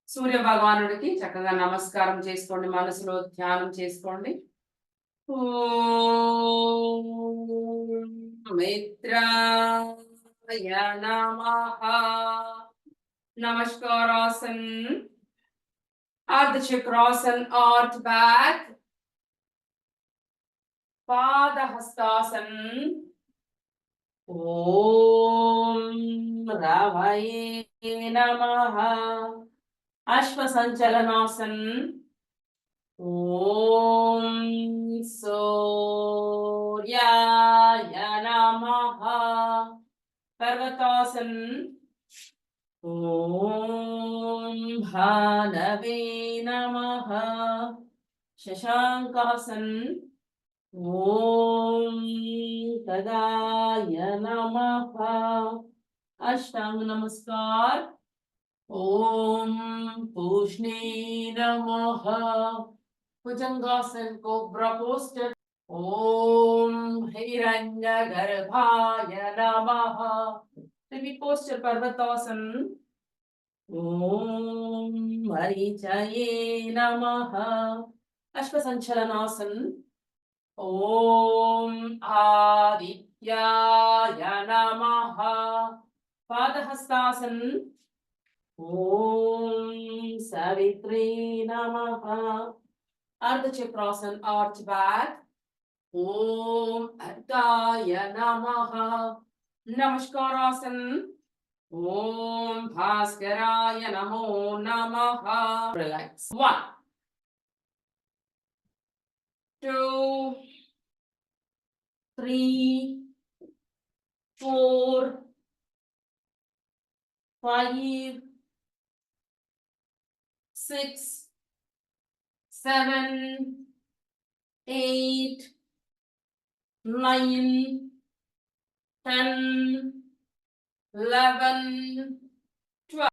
సూర్య భగవానుడికి చక్కగా నమస్కారం చేసుకోండి, మనసులో ధ్యానం చేసుకోండి. ఓం మిత్రాయ నమః. నమస్కారాసన్, అర్ధచక్రాసన్, ఆర్ట్ బ్యాక్, పాదహస్తాసన్. ఓం రవయే నమః. అశ్వసంచలనాసన్. ఓం సూర్యాయ నమః. పర్వతాసన్. ఓం భానవే నమః. శశాంకాసన్. ఓం తదాయ నమః. అష్టాంగ నమస్కార్. ओम पूष्णे नमः. भुजंगासन कोब्रा पोस्टर. ओम हिरण्यगर्भाय नमः. रिपीट पोस्टर पर्वतासन. ओम मरीचये नमः. अश्वसंचलनासन. ओम आदित्याय नमः. पादहस्तासन. ओम सावित्री नमः. Ardhachakrasana, arch back. ओम अर्काय नमः. नमस्कारासन. ओम भास्कराय नमो नमः. रिलैक्स. 1 2 3 4 5 6 7 8 9 10 11